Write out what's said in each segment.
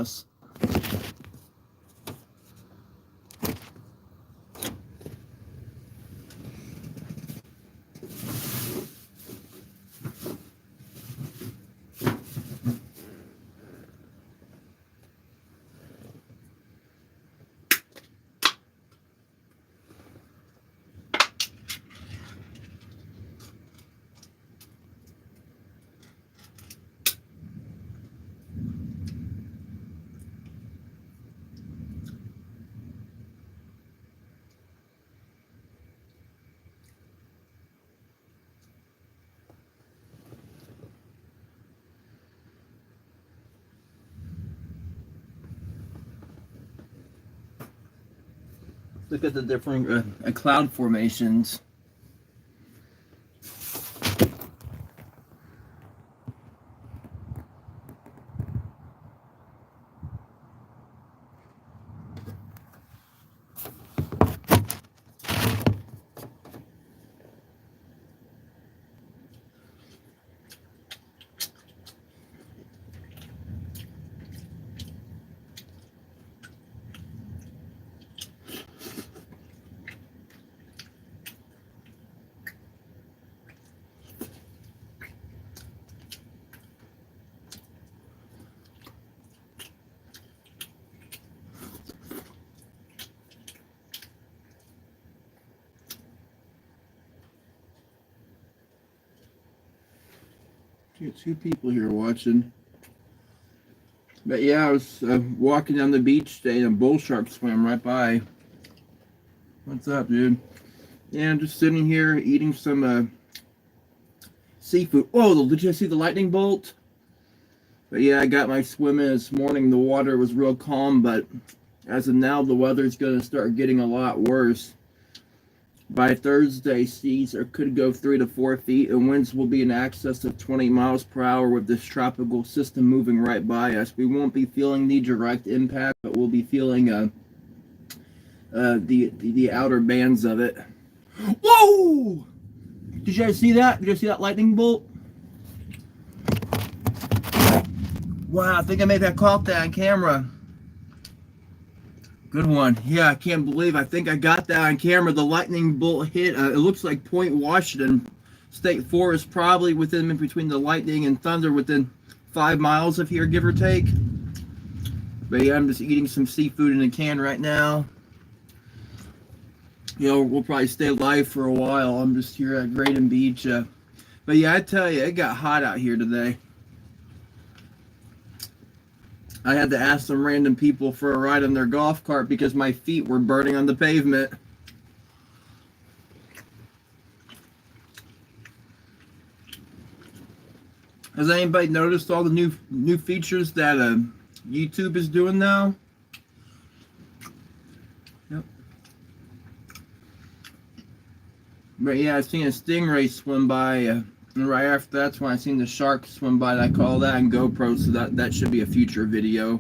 us. Look at the different cloud formations. Got two people here watching. But yeah, I was walking down the beach today and a bull shark swam right by. What's up, dude? Yeah, I'm just sitting here eating some seafood. Oh, did you see the lightning bolt? But yeah, I got my swim in this morning. The water was real calm, but as of now, the weather's going to start getting a lot worse. By Thursday, seas could go 3 to 4 feet, and winds will be in excess of 20 miles per hour with this tropical system moving right by us. We won't be feeling the direct impact, but we'll be feeling the outer bands of it. Whoa! Did you guys see that? Did you see that lightning bolt? Wow, I think I made that caught that on camera. Good one. Yeah, I can't believe I think I got that on camera. The lightning bolt hit. It looks like Point Washington State Forest, probably within between the lightning and thunder, within 5 miles of here, give or take. But yeah, I'm just eating some seafood in a can right now. You know, we'll probably stay live for a while. I'm just here at Grayton Beach. But yeah, I tell you, it got hot out here today. I had to ask some random people for a ride on their golf cart because my feet were burning on the pavement. Has anybody noticed all the new features that YouTube is doing now? Yep. But yeah, I seen a stingray swim by. And right after that's when I seen the shark swim by. And I call that on GoPro, so that should be a future video.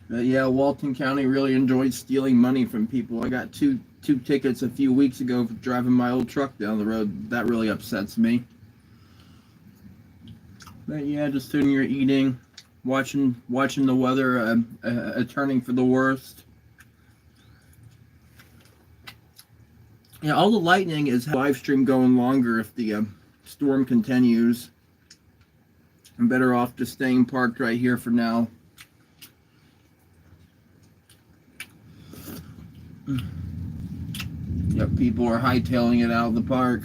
But yeah, Walton County really enjoyed stealing money from people. I got two tickets a few weeks ago for driving my old truck down the road. That really upsets me. But yeah, just sitting here eating, watching the weather turning for the worst. Yeah, all the lightning is live stream going longer if the storm continues. I'm better off just staying parked right here for now. Yep, people are hightailing it out of the park.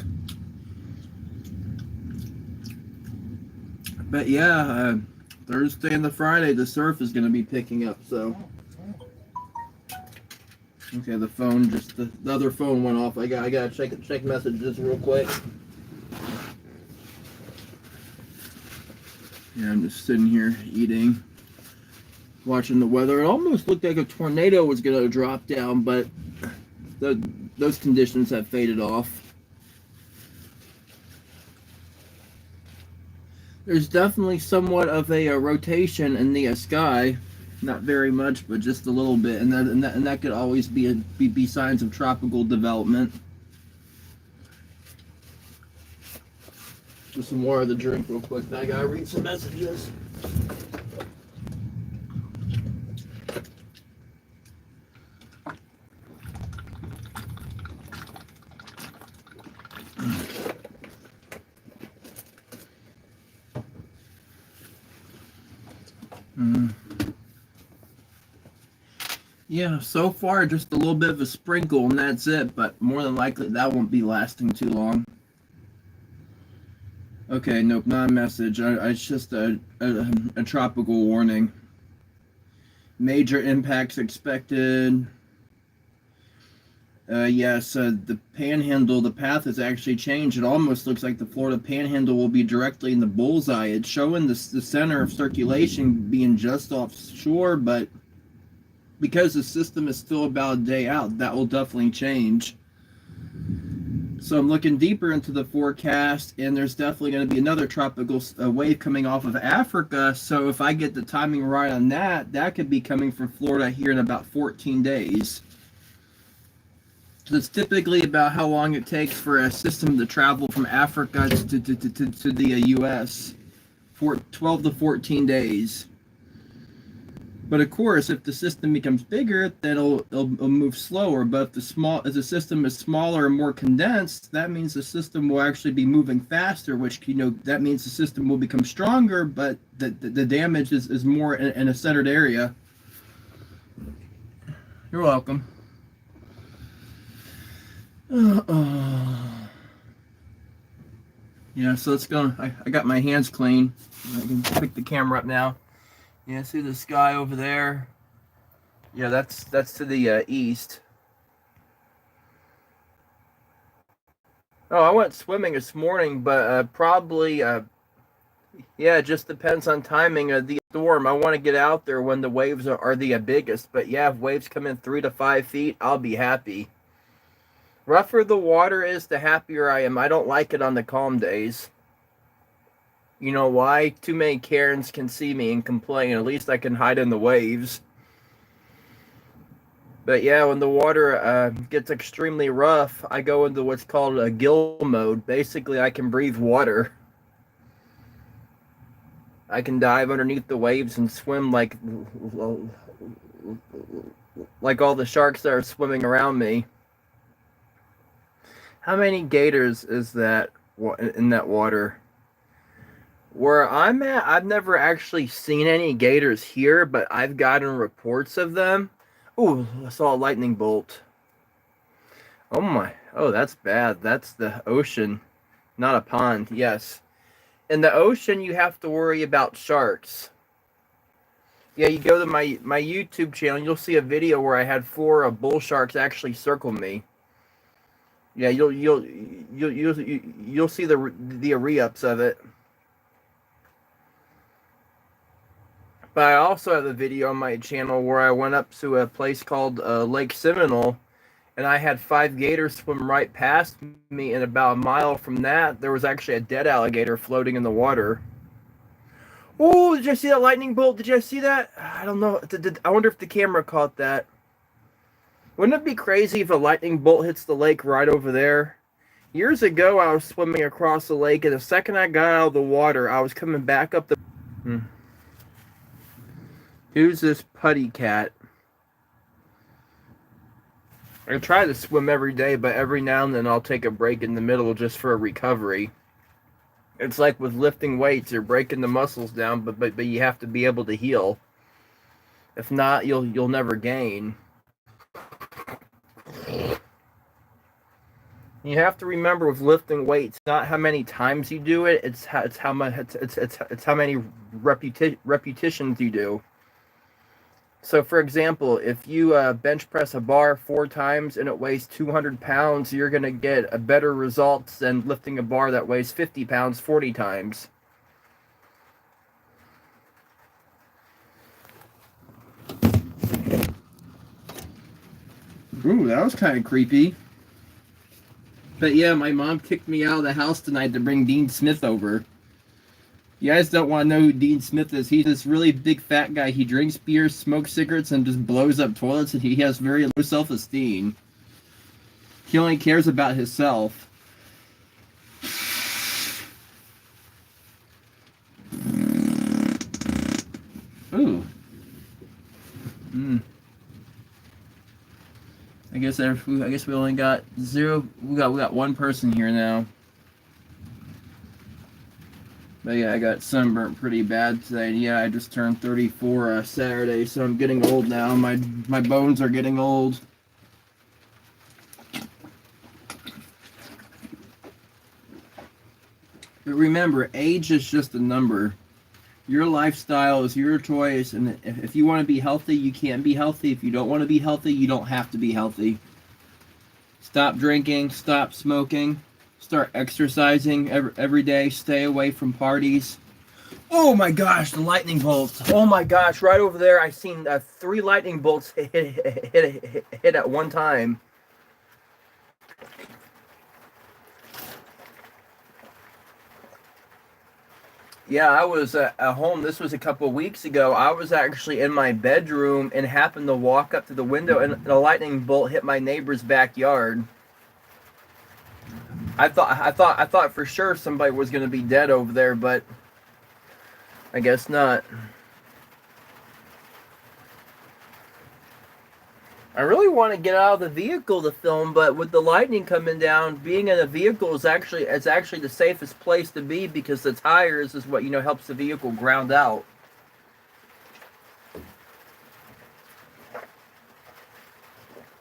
But yeah, Thursday and the Friday, the surf is going to be picking up, so. Okay, the phone the other phone went off. I gotta check messages real quick. Yeah, I'm just sitting here eating, watching the weather. It almost looked like a tornado was gonna drop down, but those conditions have faded off. There's definitely somewhat of a rotation in the sky. Not very much, but just a little bit, and that could always be signs of tropical development. for some water to drink real quick. I gotta read some messages. Yeah, so far just a little bit of a sprinkle and that's it, but more than likely that won't be lasting too long. Okay, nope, not a message. It's just a tropical warning. Major impacts expected. Yes, the panhandle, the path has actually changed. It almost looks like the Florida panhandle will be directly in the bullseye. It's showing the center of circulation being just offshore, but because the system is still about a day out, that will definitely change. So I'm looking deeper into the forecast, and there's definitely going to be another tropical wave coming off of Africa. So if I get the timing right on that, that could be coming from Florida here in about 14 days. So it's typically about how long it takes for a system to travel from Africa to the U.S. for 12 to 14 days. But of course, if the system becomes bigger, then it'll move slower. But if the system is smaller and more condensed, that means the system will actually be moving faster, which that means the system will become stronger, but the damage is more in a centered area. You're welcome. Yeah, so let's go. I got my hands clean. I can pick the camera up now. Yeah, see the sky over there? Yeah, that's to the east. Oh, I went swimming this morning, but probably, yeah, it just depends on timing of the storm. I want to get out there when the waves are the biggest, but yeah, if waves come in 3 to 5 feet, I'll be happy. Rougher the water is, the happier I am. I don't like it on the calm days. You know why? Too many Karens can see me and complain. At least I can hide in the waves. But yeah, when the water gets extremely rough, I go into what's called a gill mode. Basically, I can breathe water. I can dive underneath the waves and swim like all the sharks that are swimming around me. How many gators is that in that water? Where I'm at, I've never actually seen any gators here, but I've gotten reports of them. Ooh, I saw a lightning bolt. Oh my, oh, that's bad. That's the ocean, not a pond, yes. In the ocean, you have to worry about sharks. Yeah, you go to my YouTube channel, you'll see a video where I had 4 bull sharks actually circle me. Yeah, you'll see the re-ups of it. But I also have a video on my channel where I went up to a place called Lake Seminole, and I had 5 gators swim right past me, and about a mile from that, there was actually a dead alligator floating in the water. Oh, did you see that lightning bolt? Did you see that? I don't know. I wonder if the camera caught that. Wouldn't it be crazy if a lightning bolt hits the lake right over there? Years ago, I was swimming across the lake, and the second I got out of the water, I was coming back up the... Who's this putty cat? I try to swim every day, but every now and then I'll take a break in the middle just for a recovery. It's like with lifting weights, you're breaking the muscles down, but you have to be able to heal. If not, you'll never gain. You have to remember with lifting weights, not how many times you do it, it's how many repetitions you do. So, for example, if you bench press a bar 4 times and it weighs 200 pounds, you're going to get a better results than lifting a bar that weighs 50 pounds 40 times. Ooh, that was kind of creepy. But yeah, my mom kicked me out of the house tonight to bring Dean Smith over. You guys don't want to know who Dean Smith is. He's this really big fat guy. He drinks beer, smokes cigarettes, and just blows up toilets, and he has very low self-esteem. He only cares about himself. I guess we only got zero. We got one person here now. But yeah, I got sunburnt pretty bad today. And yeah, I just turned 34 Saturday, so I'm getting old now. My bones are getting old. But remember, age is just a number. Your lifestyle is your choice, and if you want to be healthy, you can be healthy. If you don't want to be healthy, you don't have to be healthy. Stop drinking, stop smoking, start exercising every day, stay away from parties. Oh my gosh, the lightning bolts. Oh my gosh, right over there, I seen 3 lightning bolts hit at one time. Yeah, I was at home. This was a couple of weeks ago. I was actually in my bedroom and happened to walk up to the window, and a lightning bolt hit my neighbor's backyard. I thought for sure somebody was going to be dead over there, but I guess not. I really want to get out of the vehicle to film, but with the lightning coming down, being in a vehicle is actually the safest place to be, because the tires is what helps the vehicle ground out.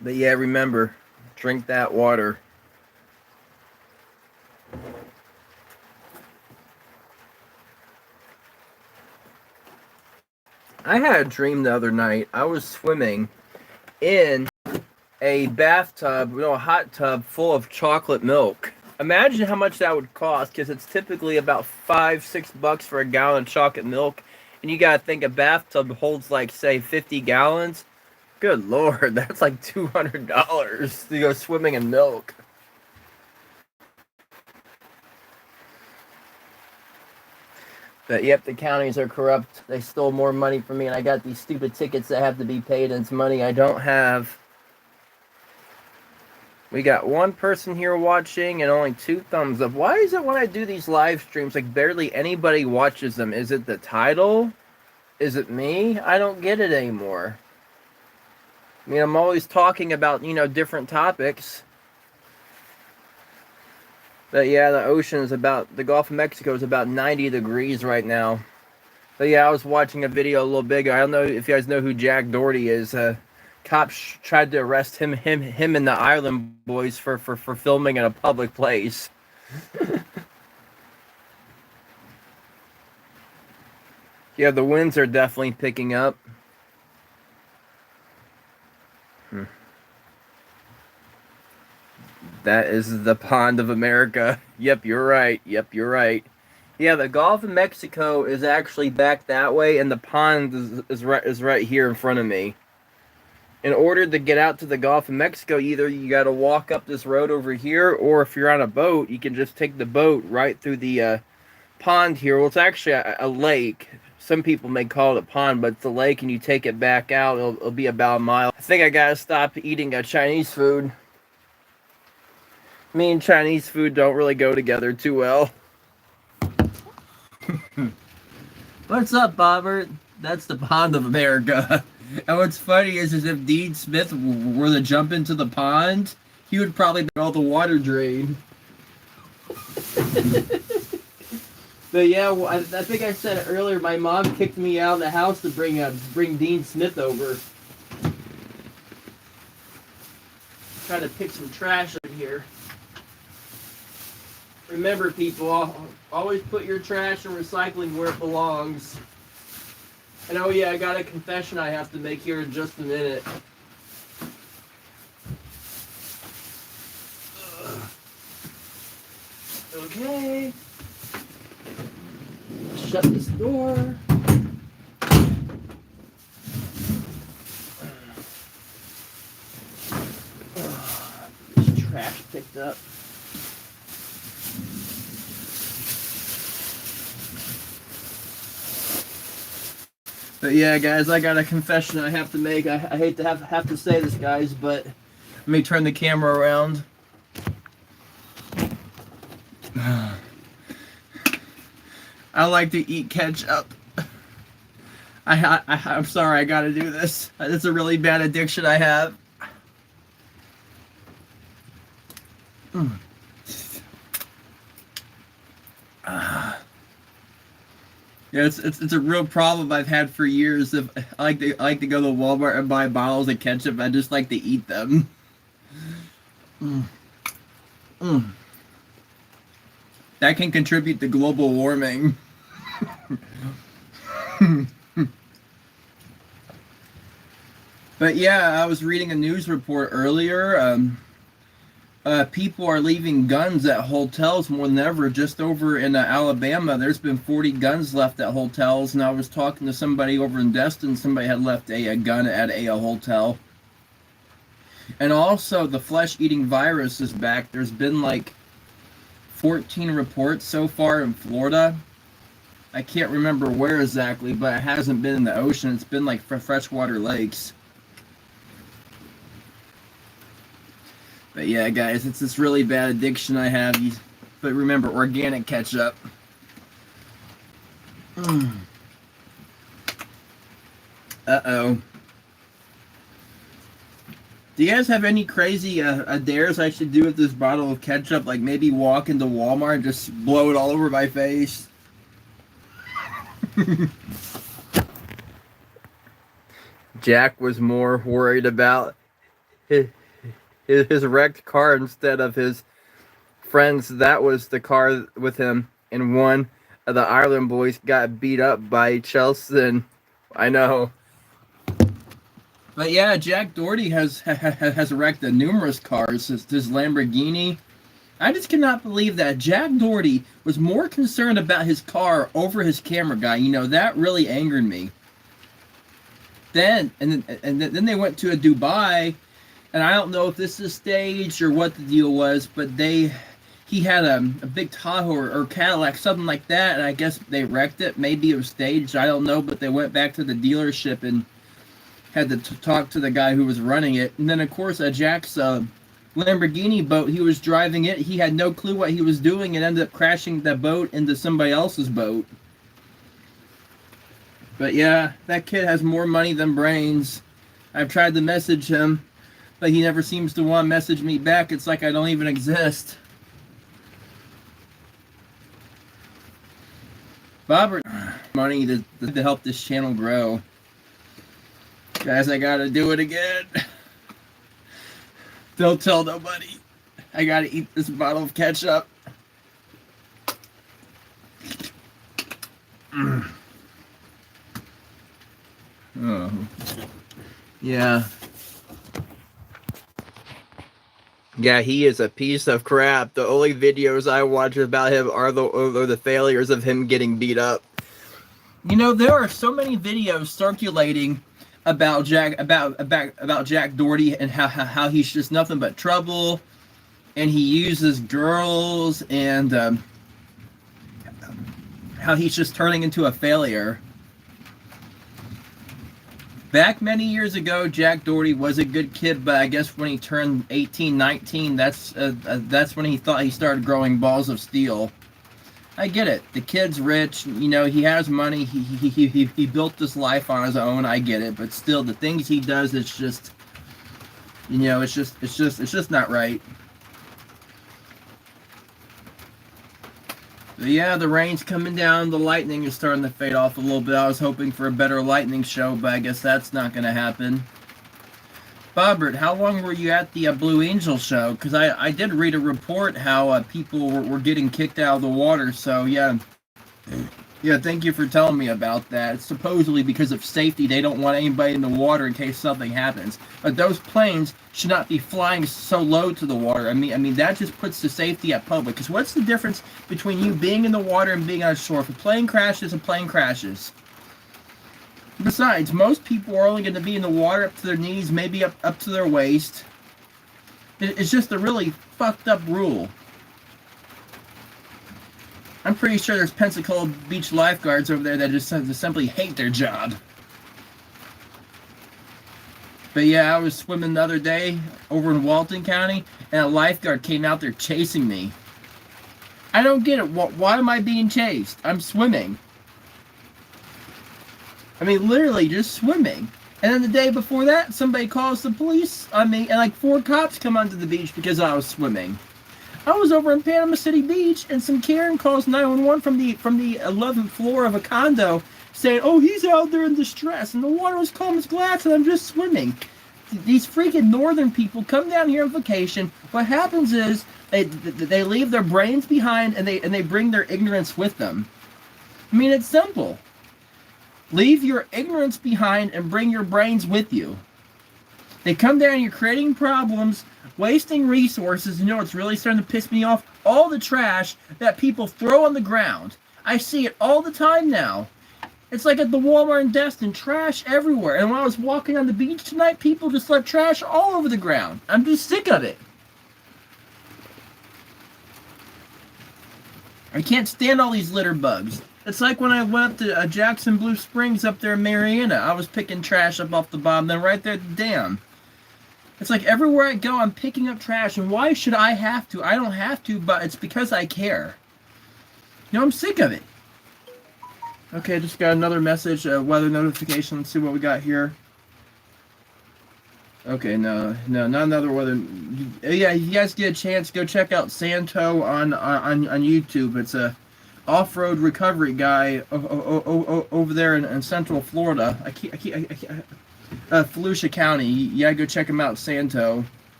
But yeah, remember, drink that water. I had a dream the other night. I was swimming in a bathtub, a hot tub full of chocolate milk. Imagine how much that would cost, because it's typically about $5-6 for a gallon of chocolate milk, and you gotta think a bathtub holds like, say, 50 gallons. Good lord, that's like $200 to go swimming in milk. But yep, the counties are corrupt. They stole more money from me, and I got these stupid tickets that have to be paid, and it's money I don't have. We got one person here watching and only 2 thumbs up. Why is it when I do these live streams, like barely anybody watches them? Is it the title? Is it me? I don't get it anymore. I mean, I'm always talking about, different topics. But yeah, the Gulf of Mexico is about 90 degrees right now. But yeah, I was watching a video a little bigger. I don't know if you guys know who Jack Doherty is. Cops tried to arrest him and the Island Boys for filming in a public place. Yeah, the winds are definitely picking up. That is the pond of America. Yep, you're right. Yeah, the Gulf of Mexico is actually back that way, and the pond is right here in front of me. In order to get out to the Gulf of Mexico, either you got to walk up this road over here, or if you're on a boat, you can just take the boat right through the pond here. Well, it's actually a lake. Some people may call it a pond, but it's a lake, and you take it back out. It'll be about a mile. I think I gotta stop eating Chinese food. Me and Chinese food don't really go together too well. What's up, Bobbert? That's the pond of America. And what's funny is if Dean Smith were to jump into the pond, he would probably make all the water drain. But yeah, well, I think I said it earlier, my mom kicked me out of the house to bring Dean Smith over. Trying to pick some trash up here. Remember, people, always put your trash and recycling where it belongs. And oh yeah, I got a confession I have to make here in just a minute. Okay. Shut this door. This trash picked up. But yeah, guys, I got a confession I have to make. I hate to have to say this, guys, but let me turn the camera around. I like to eat ketchup. I'm sorry, I gotta do this. It's a really bad addiction I have. Mm. Yeah, it's a real problem I've had for years. If I like to go to Walmart and buy bottles of ketchup, I just like to eat them. Mm. Mm. That can contribute to global warming. But yeah, I was reading a news report earlier. People are leaving guns at hotels more than ever. Just over in Alabama, there's been 40 guns left at hotels, and I was talking to somebody over in Destin. Somebody had left a gun at a hotel. And also, the flesh-eating virus is back. There's been like 14 reports so far in Florida. I can't remember where exactly, but it hasn't been in the ocean. It's been like freshwater lakes. But yeah, guys, it's this really bad addiction I have. But remember, organic ketchup. Uh-oh. Do you guys have any crazy dares I should do with this bottle of ketchup? Like maybe walk into Walmart and just blow it all over my face? Jack was more worried about his wrecked car instead of his friends. That was the car with him, and one of the Ireland boys got beat up by Chelsea. I know. But yeah, Jack Doherty has wrecked numerous cars. His Lamborghini. I just cannot believe that Jack Doherty was more concerned about his car over his camera guy. You know, that really angered me. Then then they went to a Dubai, and I don't know if this is staged or what the deal was, but he had a big Tahoe or Cadillac, something like that, and I guess they wrecked it. Maybe it was staged, I don't know, but they went back to the dealership and had to talk to the guy who was running it. And then, of course, Jack's Lamborghini boat, he was driving it. He had no clue what he was doing and ended up crashing that boat into somebody else's boat. But yeah, that kid has more money than brains. I've tried to message him, but he never seems to want to message me back. It's like I don't even exist. Bob, money to help this channel grow. Guys, I gotta do it again. Don't tell nobody. I gotta eat this bottle of ketchup. Oh. Yeah. Yeah, he is a piece of crap. The only videos I watch about him are the failures of him getting beat up. You know, there are so many videos circulating about Jack Doherty and how he's just nothing but trouble, and he uses girls, and how he's just turning into a failure. Back many years ago, Jack Doherty was a good kid, but I guess when he turned 18, 19, that's when he thought he started growing balls of steel. I get it. The kid's rich, you know, he has money, he built this life on his own, I get it, but still, the things he does, it's just, you know, it's just not right. But yeah, the rain's coming down, the lightning is starting to fade off a little bit. I was hoping for a better lightning show, but I guess that's not going to happen. Bobbert, how long were you at the Blue Angel show? Because I did read a report how people were getting kicked out of the water, so yeah. Yeah, thank you for telling me about that. It's supposedly because of safety, they don't want anybody in the water in case something happens. But those planes should not be flying so low to the water. I mean that just puts the safety at public. Because what's the difference between you being in the water and being on shore? If a plane crashes, a plane crashes. Besides, most people are only going to be in the water up to their knees, maybe up to their waist. It's just a really fucked up rule. I'm pretty sure there's Pensacola Beach lifeguards over there that just simply hate their job. But yeah, I was swimming the other day over in Walton County, and a lifeguard came out there chasing me. I don't get it. Why am I being chased? I'm swimming. I mean, literally just swimming. And then the day before that, somebody calls the police on me, and like 4 cops come onto the beach because I was swimming. I was over in Panama City Beach, and some Karen calls 911 from the 11th floor of a condo, saying, "Oh, he's out there in distress," and the water was calm as glass, and I'm just swimming. These freaking northern people come down here on vacation. What happens is they leave their brains behind, and they bring their ignorance with them. I mean, it's simple. Leave your ignorance behind and bring your brains with you. They come down, you're creating problems, wasting resources. You know what's really starting to piss me off? All the trash that people throw on the ground. I see it all the time now. It's like at the Walmart in Destin, trash everywhere. And when I was walking on the beach tonight, people just left trash all over the ground. I'm just sick of it. I can't stand all these litter bugs. It's like when I went up to Jackson Blue Springs up there in Marietta. I was picking trash up off the bottom, then right there at the dam. It's like everywhere I go, I'm picking up trash, and why should I have to? I don't have to, but it's because I care. You know, I'm sick of it. Okay, just got another message, weather notification. Let's see what we got here. Okay, no, not another weather. Yeah, you guys get a chance, go check out Santo on YouTube. It's a off-road recovery guy over there in Central Florida. Volusia County. Yeah, go check him out, Santo.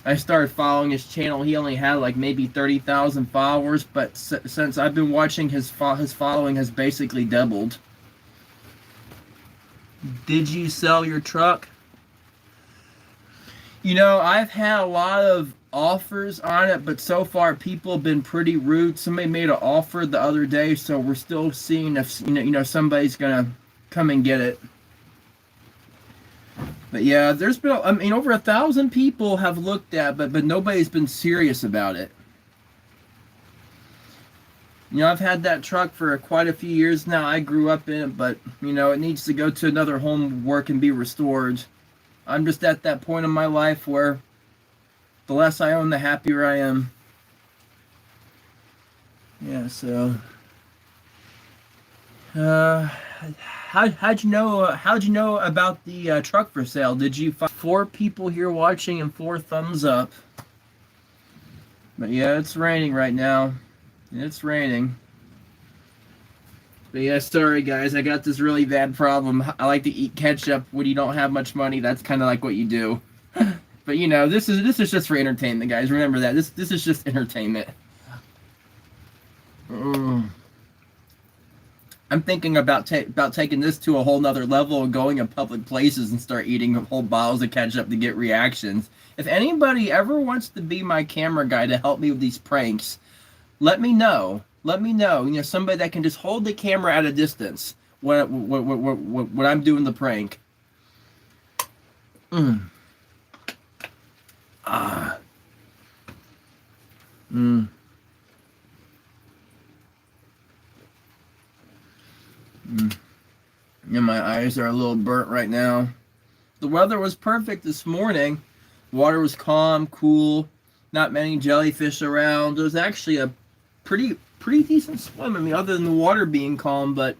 I started following his channel. He only had like maybe 30,000 followers, but since I've been watching, his following has basically doubled. Did you sell your truck? You know, I've had a lot of offers on it, but so far people have been pretty rude. Somebody made an offer the other day, so we're still seeing if somebody's gonna come and get it. But yeah, there's been, I mean, over 1,000 people have looked at, but nobody's been serious about it. You know, I've had that truck for quite a few years now. I grew up in it, but, you know, it needs to go to another home, work, and be restored. I'm just at that point in my life where the less I own, the happier I am. Yeah, so... How'd you know about the truck for sale? Did you find 4 people here watching and 4 thumbs up? But yeah, it's raining right now. It's raining. But yeah, sorry guys, I got this really bad problem. I like to eat ketchup when you don't have much money. That's kind of like what you do. But you know, this is just for entertainment, guys. Remember that. This is just entertainment. I'm thinking about taking this to a whole nother level and going in public places and start eating whole bottles of ketchup to get reactions. If anybody ever wants to be my camera guy to help me with these pranks, let me know. Let me know. You know, somebody that can just hold the camera at a distance when I'm doing the prank. And my eyes are a little burnt right now. The weather was perfect this morning. Water was calm, cool, not many jellyfish around. It was actually a pretty decent swim. I mean, other than the water being calm, but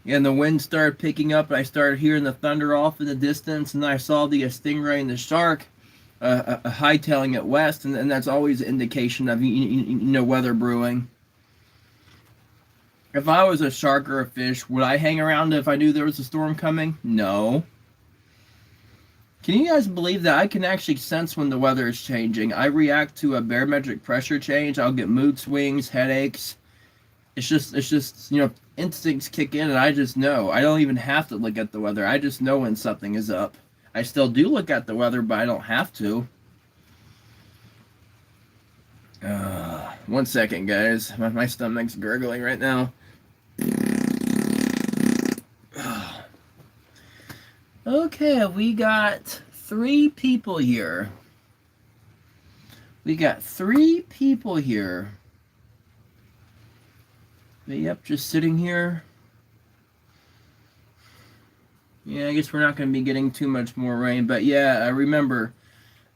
yeah, and the wind started picking up. And I started hearing the thunder off in the distance, and I saw the stingray and the shark hightailing it west, and that's always an indication of you know, weather brewing. If I was a shark or a fish, would I hang around if I knew there was a storm coming? No. Can you guys believe that I can actually sense when the weather is changing? I react to a barometric pressure change. I'll get mood swings, headaches. It's just, you know, instincts kick in and I just know. I don't even have to look at the weather. I just know when something is up. I still do look at the weather, but I don't have to. 1 second, guys. My stomach's gurgling right now. Okay, we got 3 people here. But yep, just sitting here. Yeah, I guess we're not going to be getting too much more rain. But yeah, I remember,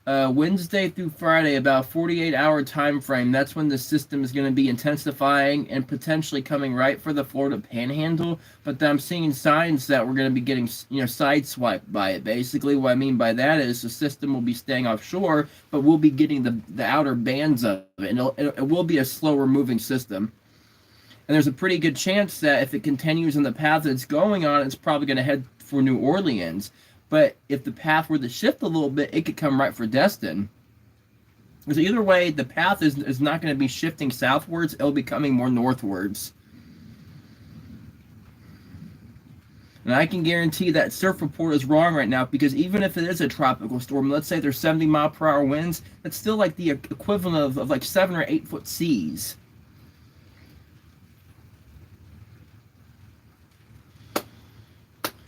Wednesday through Friday, about 48-hour time frame. That's when the system is going to be intensifying and potentially coming right for the Florida Panhandle. But I'm seeing signs that we're going to be getting, sideswiped by it. Basically, what I mean by that is the system will be staying offshore, but we'll be getting the outer bands of it, and it will be a slower moving system. And there's a pretty good chance that if it continues on the path that it's going on, it's probably going to head for New Orleans. But if the path were to shift a little bit, it could come right for Destin. Because either way, the path is not going to be shifting southwards. It'll be coming more northwards. And I can guarantee that surf report is wrong right now, because even if it is a tropical storm, let's say there's 70-mile-per-hour winds, that's still like the equivalent of like 7 or 8 foot seas.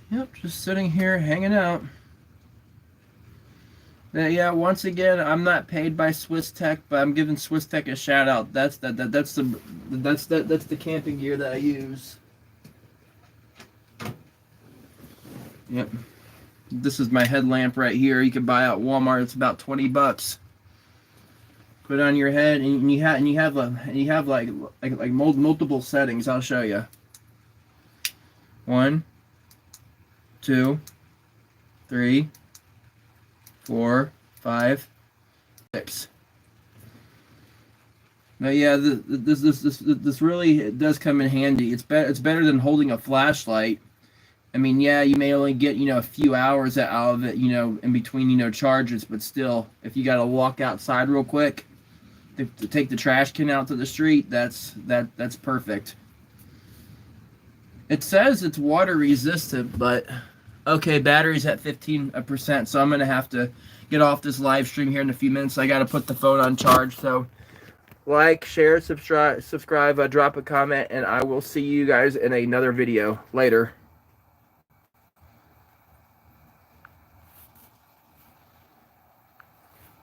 Yep, just sitting here hanging out. Yeah, once again, I'm not paid by Swiss Tech, but I'm giving Swiss Tech a shout out. That's the camping gear that I use. Yep. This is my headlamp right here. You can buy at Walmart. It's about $20. Put it on your head, and you have like multiple settings. I'll show you. 1, 2, 3, 4, 5, 6. But yeah, this really does come in handy. It's better than holding a flashlight. I mean, yeah, you may only get a few hours out of it, in between charges, but still, if you got to walk outside real quick to take the trash can out to the street, that's perfect. It says it's water resistant, but okay, battery's at 15%, so I'm going to have to get off this live stream here in a few minutes. I got to put the phone on charge, so like, share, subscribe, drop a comment, and I will see you guys in another video later.